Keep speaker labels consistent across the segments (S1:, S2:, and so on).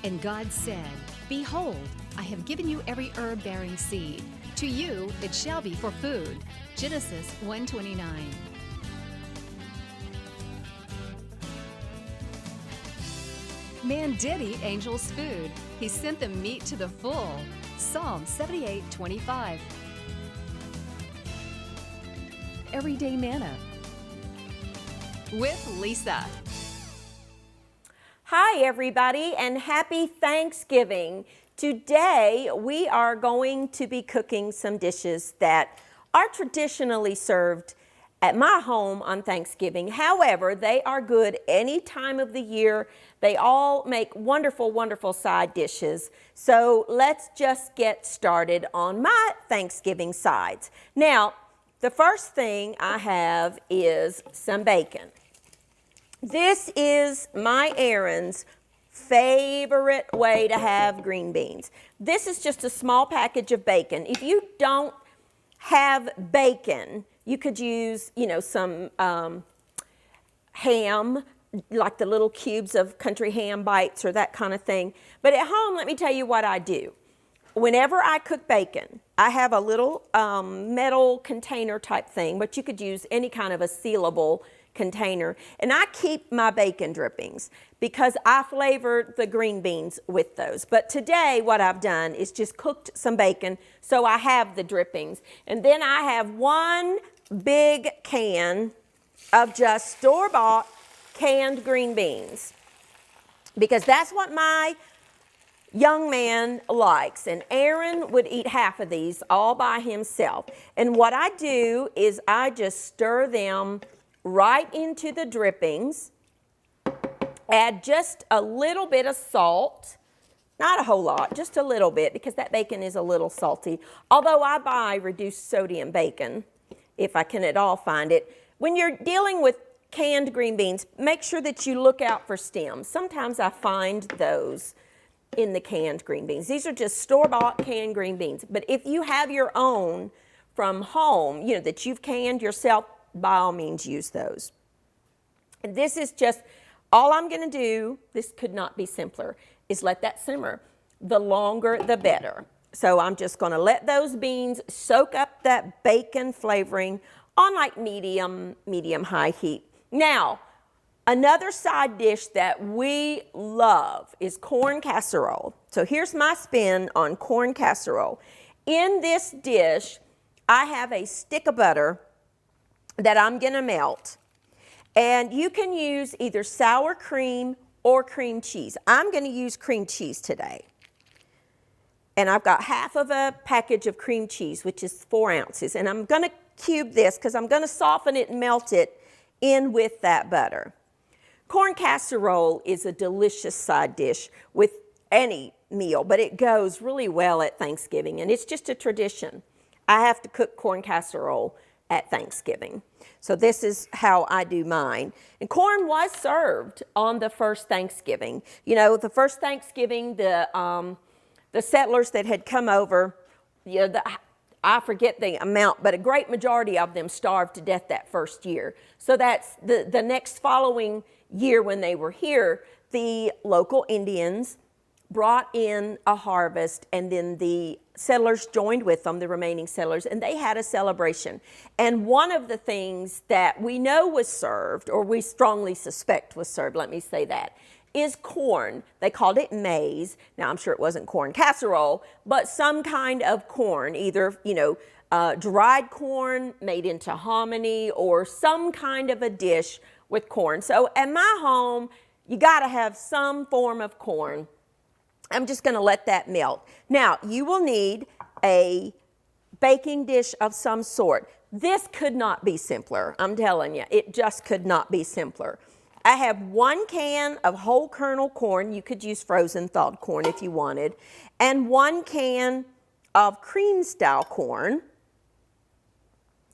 S1: And God said, Behold, I have given you every herb-bearing seed. To you it shall be for food. Genesis 1:29. Man did eat angels' food. He sent them meat to the full. Psalm 78:25. Everyday Manna with Lisa.
S2: Hi everybody, and happy Thanksgiving. Today we are going to be cooking some dishes that are traditionally served at my home on Thanksgiving. However, they are good any time of the year. They all make wonderful, wonderful side dishes. So let's just get started on my Thanksgiving sides. Now, the first thing I have is some bacon. This is my Aaron's favorite way to have green beans. This is just a small package of bacon. If you don't have bacon, you could use, some ham, like the little cubes of country ham bites or that kind of thing. But at home, let me tell you what I do. Whenever I cook bacon, I have a little metal container type thing, but you could use any kind of a sealable container. And I keep my bacon drippings because I flavor the green beans with those. But today what I've done is just cooked some bacon so I have the drippings. And then I have one big can of just store-bought canned green beans because that's what my young man likes, and Aaron would eat half of these all by himself. And what I do is I just stir them right into the drippings, add just a little bit of salt, not a whole lot, just a little bit because that bacon is a little salty, although I buy reduced sodium bacon if I can at all find it. When you're dealing with canned green beans, make sure that you look out for stems. Sometimes I find those in the canned green beans. These are just store-bought canned green beans. But if you have your own from home, that you've canned yourself, by all means use those. And this is just, all I'm going to do, this could not be simpler, is let that simmer. The longer, the better. So I'm just going to let those beans soak up that bacon flavoring on like medium-high heat. Now, another side dish that we love is corn casserole. So here's my spin on corn casserole. In this dish, I have a stick of butter that I'm going to melt. And you can use either sour cream or cream cheese. I'm going to use cream cheese today. And I've got half of a package of cream cheese, which is 4 ounces. And I'm going to cube this because I'm going to soften it and melt it in with that butter. Corn casserole is a delicious side dish with any meal, but it goes really well at Thanksgiving, and it's just a tradition. I have to cook corn casserole at Thanksgiving. So this is how I do mine. And corn was served on the first Thanksgiving. The first Thanksgiving, the settlers that had come over, I forget the amount, but a great majority of them starved to death that first year. So that's the next following year when they were here, the local Indians brought in a harvest, and then the settlers joined with them, the remaining settlers, and they had a celebration. And one of the things that we know was served, or we strongly suspect was served, let me say that, is corn. They called it maize. Now, I'm sure it wasn't corn casserole, but some kind of corn, either, dried corn made into hominy or some kind of a dish with corn. So at my home, you got to have some form of corn. I'm just going to let that melt. Now, you will need a baking dish of some sort. This could not be simpler. I'm telling you, it just could not be simpler. I have 1 can of whole kernel corn. You could use frozen thawed corn if you wanted. And 1 can of cream style corn.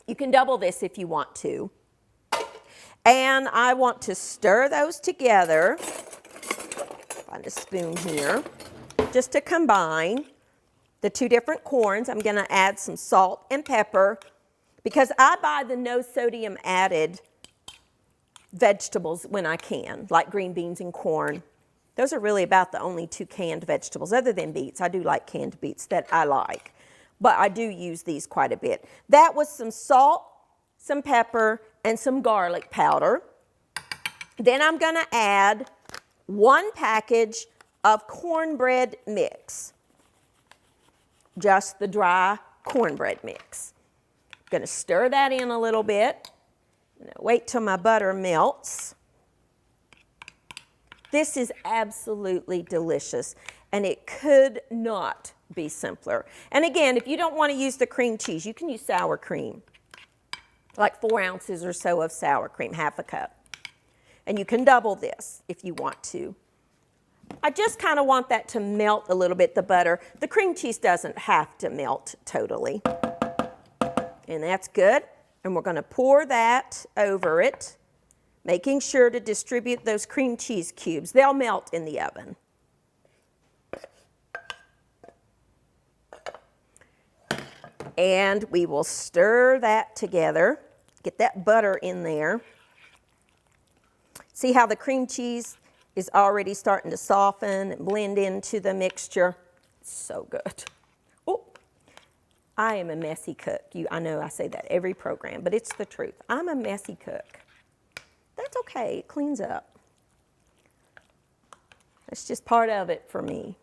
S2: You can double this if you want to. And I want to stir those together. Find a spoon here. Just to combine the 2 different corns. I'm going to add some salt and pepper because I buy the no sodium added vegetables when I can, like green beans and corn. Those are really about the only 2 canned vegetables, other than beets. I do like canned beets that I like, but I do use these quite a bit. That was some salt, some pepper, and some garlic powder. Then I'm going to add 1 package of cornbread mix, just the dry cornbread mix. I'm going to stir that in a little bit. Wait till my butter melts. This is absolutely delicious, and it could not be simpler. And again, if you don't want to use the cream cheese, you can use sour cream, like 4 ounces or so of sour cream, half a cup. And you can double this if you want to. I just kind of want that to melt a little bit, the butter. The cream cheese doesn't have to melt totally. And that's good. And we're going to pour that over it, making sure to distribute those cream cheese cubes. They'll melt in the oven. And we will stir that together, get that butter in there. See how the cream cheese is already starting to soften and blend into the mixture? It's so good. Oh, I am a messy cook. I know I say that every program, but it's the truth. I'm a messy cook. That's okay, it cleans up. That's just part of it for me.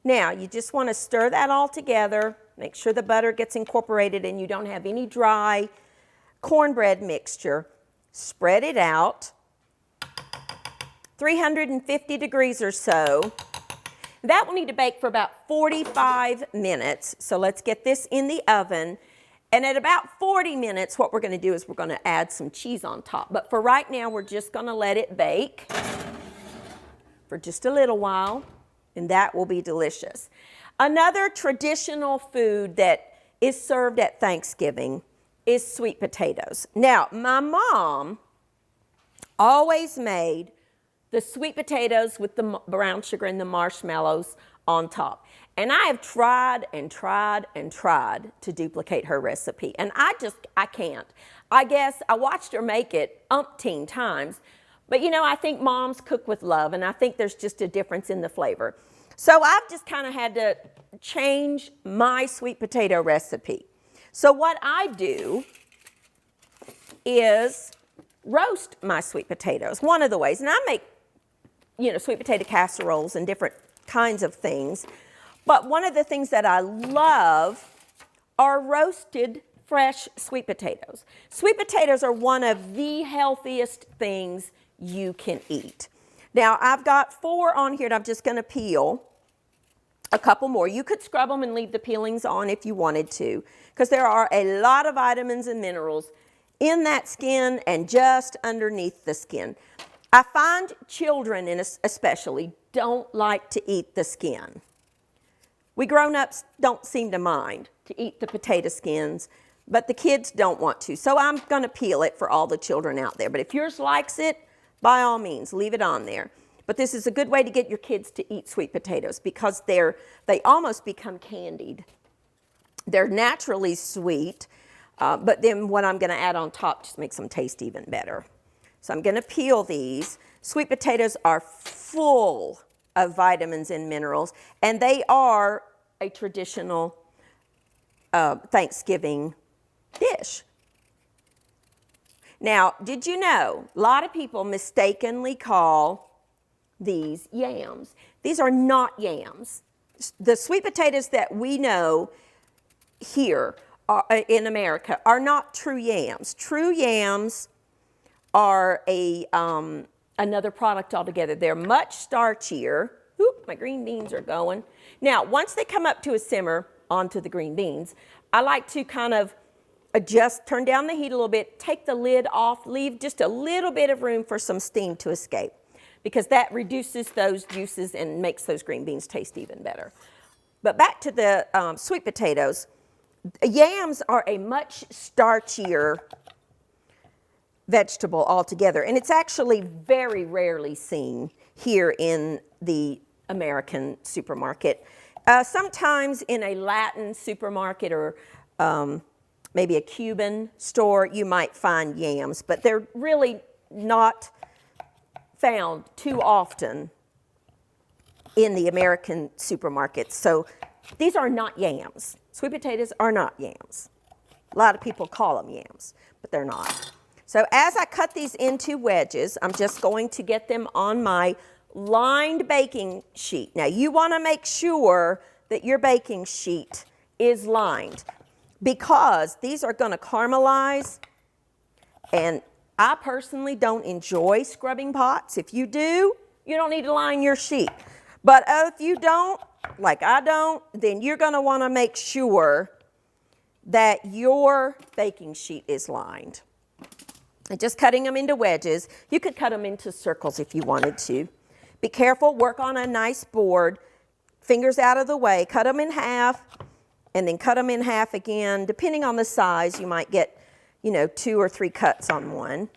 S2: Now, you just want to stir that all together, make sure the butter gets incorporated and you don't have any dry cornbread mixture. Spread it out, 350 degrees or so. That will need to bake for about 45 minutes. So let's get this in the oven. And at about 40 minutes, what we're going to do is we're going to add some cheese on top. But for right now, we're just going to let it bake for just a little while, and that will be delicious. Another traditional food that is served at Thanksgiving is sweet potatoes. Now, my mom always made the sweet potatoes with the brown sugar and the marshmallows on top. And I have tried and tried and tried to duplicate her recipe, and I can't. I guess I watched her make it umpteen times, but you know, I think moms cook with love, and I think there's just a difference in the flavor. So I've just kind of had to change my sweet potato recipe. So what I do is roast my sweet potatoes, one of the ways, and I make, you know, sweet potato casseroles and different kinds of things. But one of the things that I love are roasted fresh sweet potatoes. Sweet potatoes are one of the healthiest things you can eat. Now, I've got 4 on here, and I'm just going to peel a couple more. You could scrub them and leave the peelings on if you wanted to, because there are a lot of vitamins and minerals in that skin and just underneath the skin. I find children, especially, don't like to eat the skin. We grown-ups don't seem to mind to eat the potato skins, but the kids don't want to. So I'm going to peel it for all the children out there. But if yours likes it, by all means, leave it on there. But this is a good way to get your kids to eat sweet potatoes because they almost become candied. They're naturally sweet, but then what I'm going to add on top just makes them taste even better. So I'm going to peel these. Sweet potatoes are full of vitamins and minerals, and they are a traditional Thanksgiving dish. Now, did you know, a lot of people mistakenly call these yams. These are not yams. The sweet potatoes that we know here in America are not true yams. True yams are another product altogether. They're much starchier. Oop, my green beans are going. Now, once they come up to a simmer onto the green beans, I like to kind of turn down the heat a little bit, take the lid off, leave just a little bit of room for some steam to escape, because that reduces those juices and makes those green beans taste even better. But back to the sweet potatoes. Yams are a much starchier vegetable altogether, and it's actually very rarely seen here in the American supermarket. Sometimes in a Latin supermarket or maybe a Cuban store, you might find yams, but they're really not found too often in the American supermarkets. So these are not yams. Sweet potatoes are not yams. A lot of people call them yams, but they're not. So as I cut these into wedges, I'm just going to get them on my lined baking sheet. Now you want to make sure that your baking sheet is lined because these are going to caramelize, and I personally don't enjoy scrubbing pots. If you do, you don't need to line your sheet. But if you don't, like I don't, then you're going to want to make sure that your baking sheet is lined. And just cutting them into wedges. You could cut them into circles if you wanted to. Be careful, work on a nice board, fingers out of the way, cut them in half, and then cut them in half again. Depending on the size, you might get, 2 or 3 cuts on one.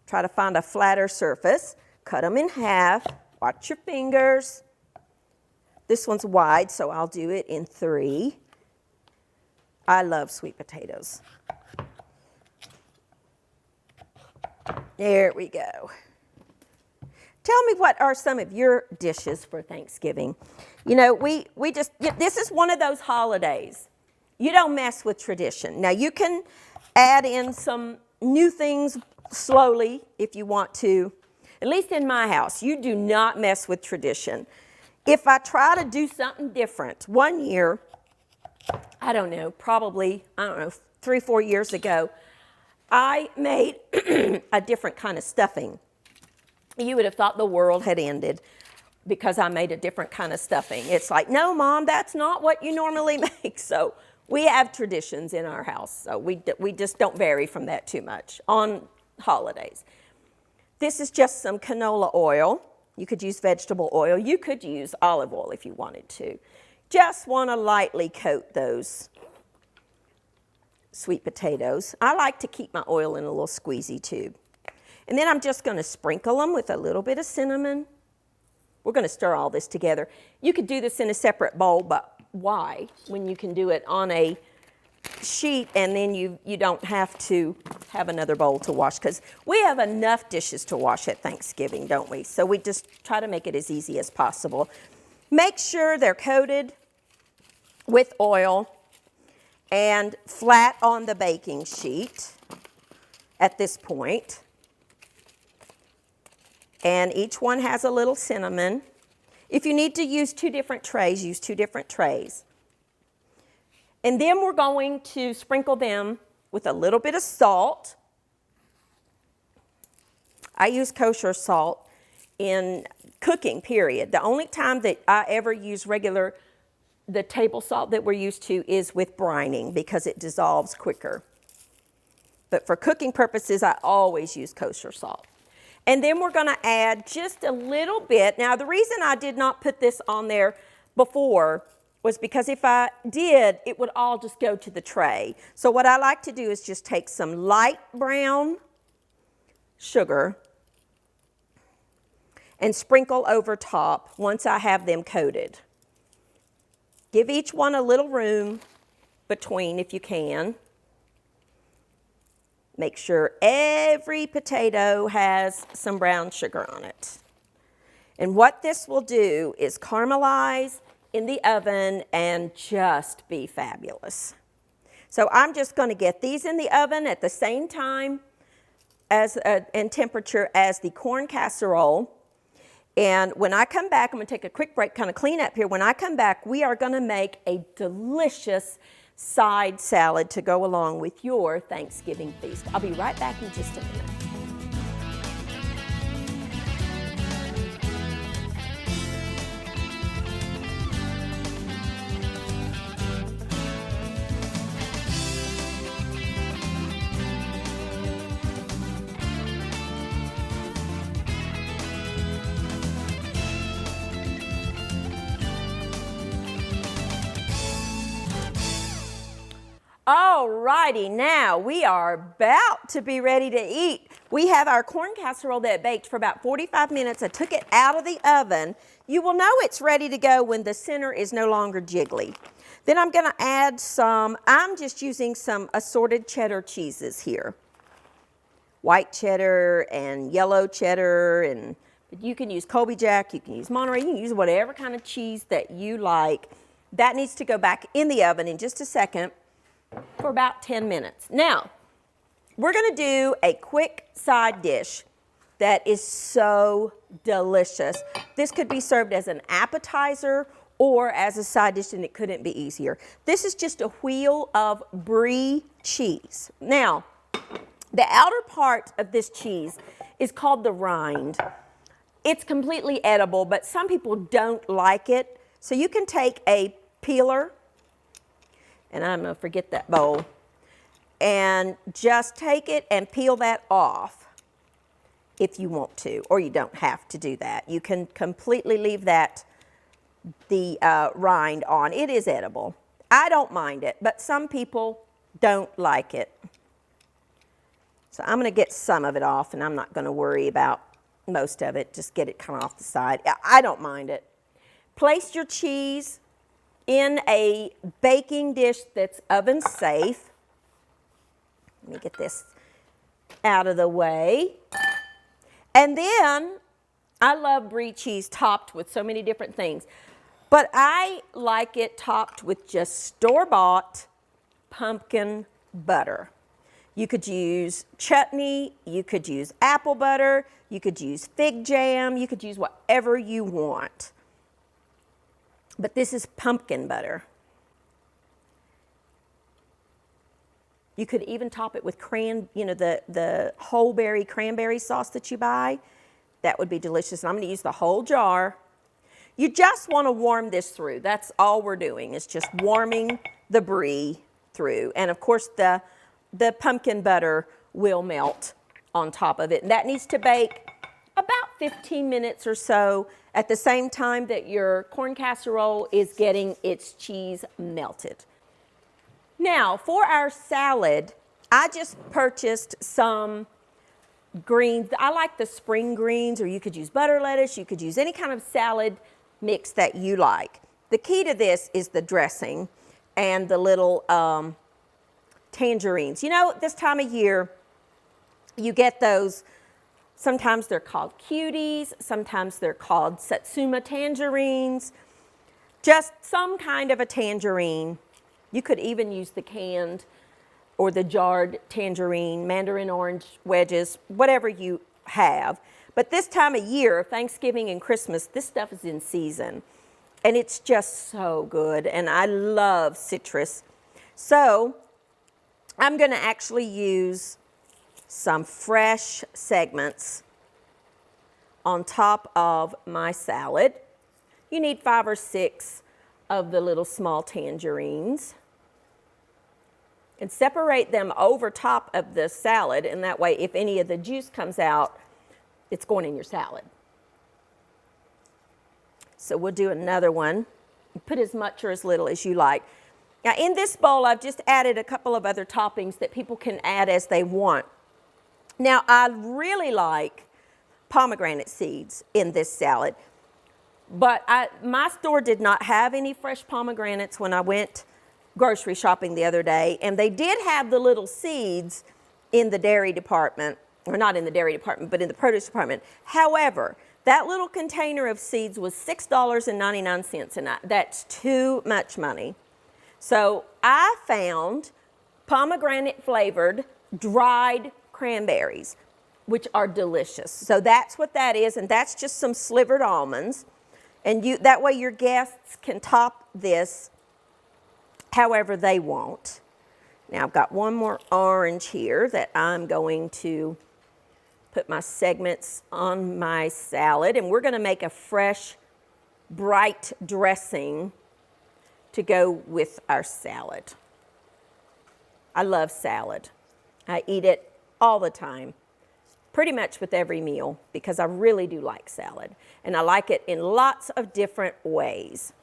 S2: Try to find a flatter surface. Cut them in half. Watch your fingers. This one's wide, so I'll do it in 3. I love sweet potatoes. There we go. Tell me, what are some of your dishes for Thanksgiving? This is one of those holidays. You don't mess with tradition. Now you can add in some new things slowly if you want to. At least in my house, you do not mess with tradition. If I try to do something different, one year, probably 3 or 4 years ago, I made a different kind of stuffing. You would have thought the world had ended because I made a different kind of stuffing. It's like, no, Mom, that's not what you normally make. So we have traditions in our house. So we just don't vary from that too much on holidays. This is just some canola oil. You could use vegetable oil. You could use olive oil if you wanted to. Just want to lightly coat those sweet potatoes. I like to keep my oil in a little squeezy tube. And then I'm just going to sprinkle them with a little bit of cinnamon. We're going to stir all this together. You could do this in a separate bowl, but why? When you can do it on a sheet and then you don't have to have another bowl to wash, because we have enough dishes to wash at Thanksgiving, don't we? So we just try to make it as easy as possible. Make sure they're coated with oil and flat on the baking sheet at this point. And each one has a little cinnamon. If you need to use 2 different trays, use 2 different trays. And then we're going to sprinkle them with a little bit of salt. I use kosher salt in cooking, period. The only time that I ever use the table salt that we're used to is with brining because it dissolves quicker. But for cooking purposes, I always use kosher salt. And then we're going to add just a little bit. Now, the reason I did not put this on there before was because if I did, it would all just go to the tray. So what I like to do is just take some light brown sugar and sprinkle over top once I have them coated. Give each one a little room between if you can. Make sure every potato has some brown sugar on it. And what this will do is caramelize in the oven and just be fabulous. So I'm just going to get these in the oven at the same time as and temperature as the corn casserole. And when I come back, I'm going to take a quick break, kind of clean up here. When I come back, we are going to make a delicious side salad to go along with your Thanksgiving feast. I'll be right back in just a minute. All righty, now we are about to be ready to eat. We have our corn casserole that baked for about 45 minutes. I took it out of the oven. You will know it's ready to go when the center is no longer jiggly. Then I'm going to add I'm just using some assorted cheddar cheeses here. White cheddar and yellow cheddar, and You can use Colby Jack, you can use Monterey, you can use whatever kind of cheese that you like. That needs to go back in the oven in just a second for about 10 minutes. Now, we're going to do a quick side dish that is so delicious. This could be served as an appetizer or as a side dish, and it couldn't be easier. This is just a wheel of Brie cheese. Now, the outer part of this cheese is called the rind. It's completely edible, but some people don't like it. So you can take a peeler, and I'm going to forget that bowl, and just take it and peel that off if you want to, or you don't have to do that. You can completely leave the rind on. It is edible. I don't mind it, but some people don't like it. So I'm going to get some of it off, and I'm not going to worry about most of it. Just get it kind of off the side. I don't mind it. Place your cheese in a baking dish that's oven safe. Let me get this out of the way. And then, I love Brie cheese topped with so many different things, but I like it topped with just store-bought pumpkin butter. You could use chutney, you could use apple butter, you could use fig jam, you could use whatever you want. But this is pumpkin butter. You could even top it with the whole berry cranberry sauce that you buy. That would be delicious. And I'm going to use the whole jar. You just want to warm this through. That's all we're doing, is just warming the Brie through. And of course, the pumpkin butter will melt on top of it. And that needs to bake about 15 minutes or so at the same time that your corn casserole is getting its cheese melted. Now, for our salad, I just purchased some greens. I like the spring greens, or you could use butter lettuce. You could use any kind of salad mix that you like. The key to this is the dressing and the little tangerines. You know, this time of year, you get those. Sometimes they're called cuties. Sometimes they're called Satsuma tangerines. Just some kind of a tangerine. You could even use the canned or the jarred tangerine, mandarin orange, wedges, whatever you have. But this time of year, Thanksgiving and Christmas, this stuff is in season. And it's just so good. And I love citrus. So I'm going to actually use some fresh segments on top of my salad. You need 5 or 6 of the little small tangerines. And separate them over top of the salad, and that way if any of the juice comes out, it's going in your salad. So we'll do another one. Put as much or as little as you like. Now in this bowl, I've just added a couple of other toppings that people can add as they want. Now I really like pomegranate seeds in this salad, but my store did not have any fresh pomegranates when I went grocery shopping the other day, and they did have the little seeds in the dairy department, or not in the dairy department, but in the produce department. However, that little container of seeds was $6.99, and that's too much money. So I found pomegranate flavored dried cranberries, which are delicious. So that's what that is, and that's just some slivered almonds. And that way your guests can top this however they want. Now I've got one more orange here that I'm going to put my segments on my salad, and we're going to make a fresh, bright dressing to go with our salad. I love salad. I eat it all the time, pretty much with every meal, because I really do like salad, and I like it in lots of different ways.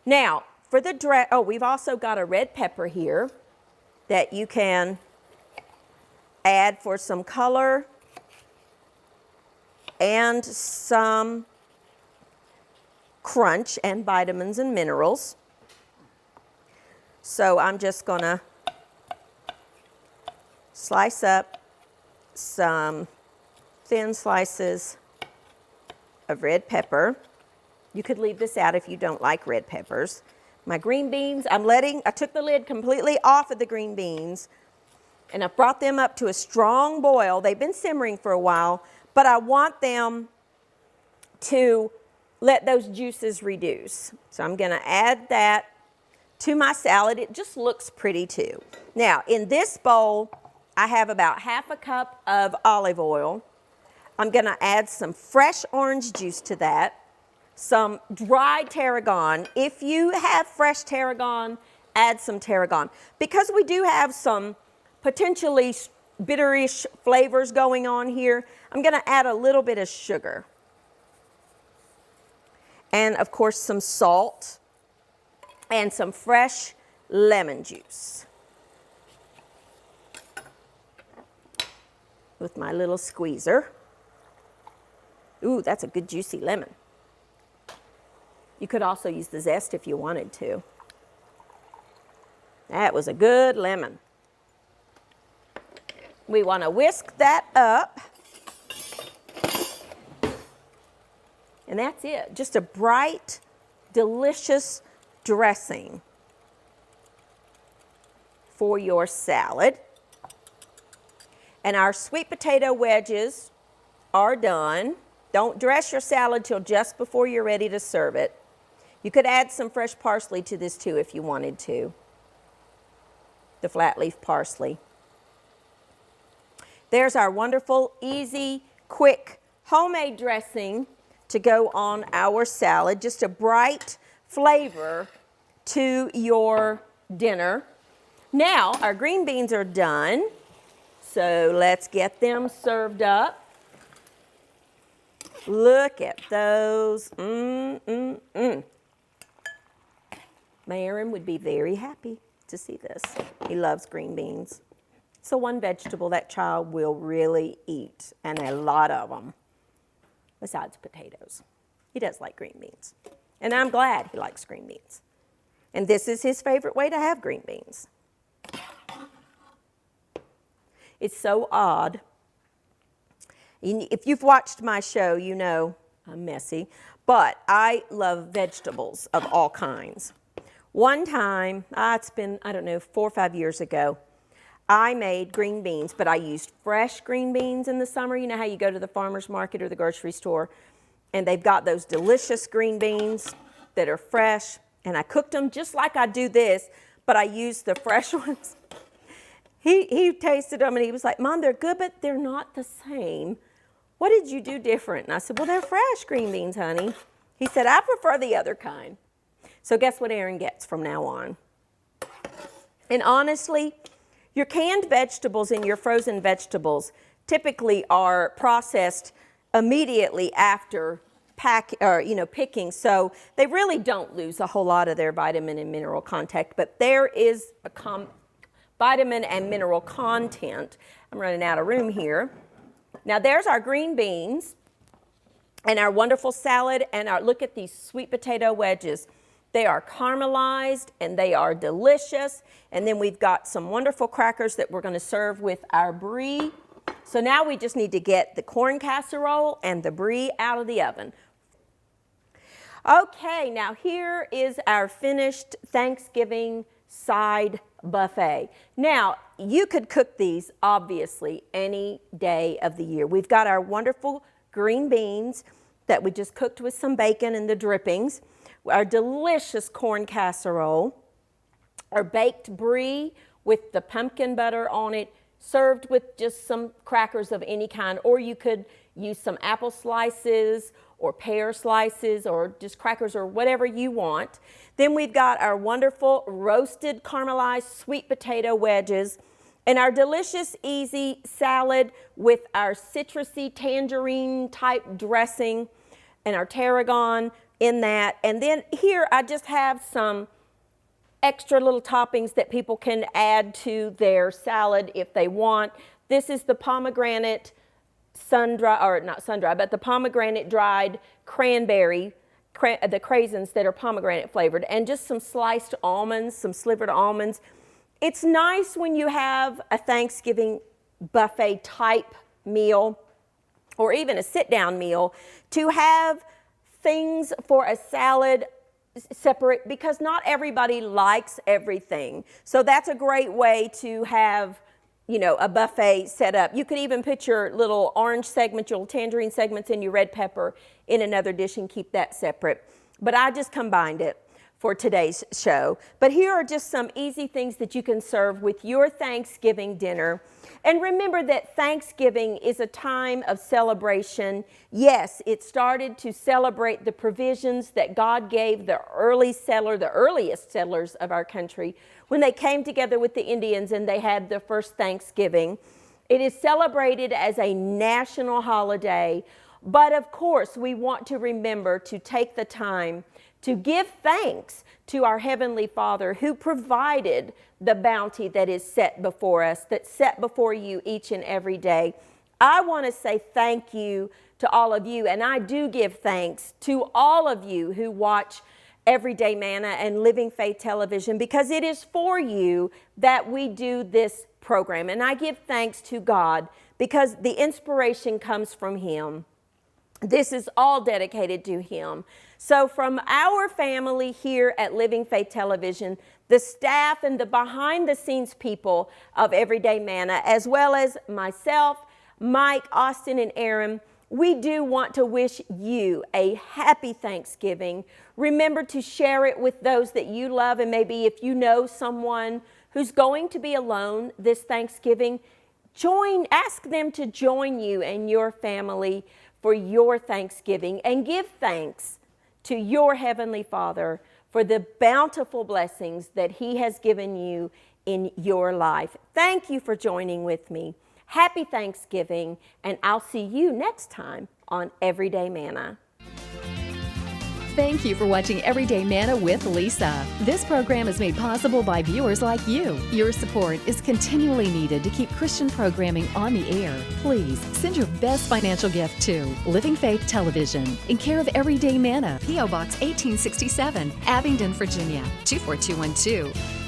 S2: Now, for the we've also got a red pepper here that you can add for some color and some crunch and vitamins and minerals. So I'm just gonna slice up some thin slices of red pepper. You could leave this out if you don't like red peppers. My green beans, I took the lid completely off of the green beans, and I've brought them up to a strong boil. They've been simmering for a while, but I want them to let those juices reduce. So I'm gonna add that to my salad. It just looks pretty too. Now, in this bowl, I have about half a cup of olive oil. I'm gonna add some fresh orange juice to that, some dried tarragon. If you have fresh tarragon, add some tarragon. Because we do have some potentially bitterish flavors going on here, I'm gonna add a little bit of sugar. And of course some salt and some fresh lemon juice with my little squeezer. Ooh, that's a good juicy lemon. You could also use the zest if you wanted to. That was a good lemon. We want to whisk that up. And that's it. Just a bright, delicious dressing for your salad. And our sweet potato wedges are done. Don't dress your salad till just before you're ready to serve it. You could add some fresh parsley to this too if you wanted to. The flat leaf parsley. There's our wonderful, easy, quick, homemade dressing to go on our salad. Just a bright flavor to your dinner. Now, our green beans are done, so let's get them served up. Look at those. My Aaron would be very happy to see this. He loves green beans. So one vegetable that child will really eat, and a lot of them, besides potatoes. He does like green beans. And I'm glad he likes green beans. And this is his favorite way to have green beans. It's so odd. If you've watched my show, you know I'm messy, but I love vegetables of all kinds. One time, it's been, I don't know, 4 or 5 years ago, I made green beans, but I used fresh green beans in the summer. You know how you go to the farmer's market or the grocery store, and they've got those delicious green beans that are fresh, and I cooked them just like I do this, but I used the fresh ones. He tasted them, and he was like, Mom, they're good, but they're not the same. What did you do different? And I said, well, they're fresh green beans, honey. He said, I prefer the other kind. So guess what Aaron gets from now on? And honestly, your canned vegetables and your frozen vegetables typically are processed immediately after picking, so they really don't lose a whole lot of their vitamin and mineral content, but there is a vitamin and mineral content. I'm running out of room here. Now there's our green beans and our wonderful salad, and look at these sweet potato wedges. They are caramelized and they are delicious. And then we've got some wonderful crackers that we're going to serve with our Brie. So now we just need to get the corn casserole and the Brie out of the oven. Okay, now here is our finished Thanksgiving side buffet. Now, you could cook these, obviously, any day of the year. We've got our wonderful green beans that we just cooked with some bacon and the drippings, our delicious corn casserole, our baked Brie with the pumpkin butter on it, served with just some crackers of any kind, or you could use some apple slices or pear slices or just crackers or whatever you want. Then we've got our wonderful roasted caramelized sweet potato wedges and our delicious easy salad with our citrusy tangerine type dressing and our tarragon in that. And then here I just have some extra little toppings that people can add to their salad if they want. This is the pomegranate sun-dried, or not sun-dried, but the pomegranate dried cranberry, the craisins that are pomegranate flavored, and just some sliced almonds, some slivered almonds. It's nice when you have a Thanksgiving buffet type meal or even a sit-down meal, to have things for a salad separate, because not everybody likes everything. So that's a great way to have, you know, a buffet set up. You could even put your little orange segment, your little tangerine segments, and your red pepper in another dish and keep that separate. But I just combined it for today's show. But here are just some easy things that you can serve with your Thanksgiving dinner. And remember that Thanksgiving is a time of celebration. Yes, it started to celebrate the provisions that God gave the earliest settlers of our country when they came together with the Indians and they had their first Thanksgiving. It is celebrated as a national holiday, but of course we want to remember to take the time to give thanks to our Heavenly Father who provided the bounty that is set before us, that's set before you each and every day. I want to say thank you to all of you, and I do give thanks to all of you who watch Everyday Manna and Living Faith Television, because it is for you that we do this program. And I give thanks to God because the inspiration comes from Him. This is all dedicated to Him. So from our family here at Living Faith Television, the staff and the behind-the-scenes people of Everyday Manna, as well as myself, Mike, Austin, and Aaron, we do want to wish you a happy Thanksgiving. Remember to share it with those that you love, and maybe if you know someone who's going to be alone this Thanksgiving, ask them to join you and your family for your Thanksgiving, and give thanks to your Heavenly Father for the bountiful blessings that He has given you in your life. Thank you for joining with me. Happy Thanksgiving, and I'll see you next time on Everyday Manna.
S1: Thank you for watching Everyday Manna with Lisa. This program is made possible by viewers like you. Your support is continually needed to keep Christian programming on the air. Please send your best financial gift to Living Faith Television in care of Everyday Manna, P.O. Box 1867, Abingdon, Virginia 24212.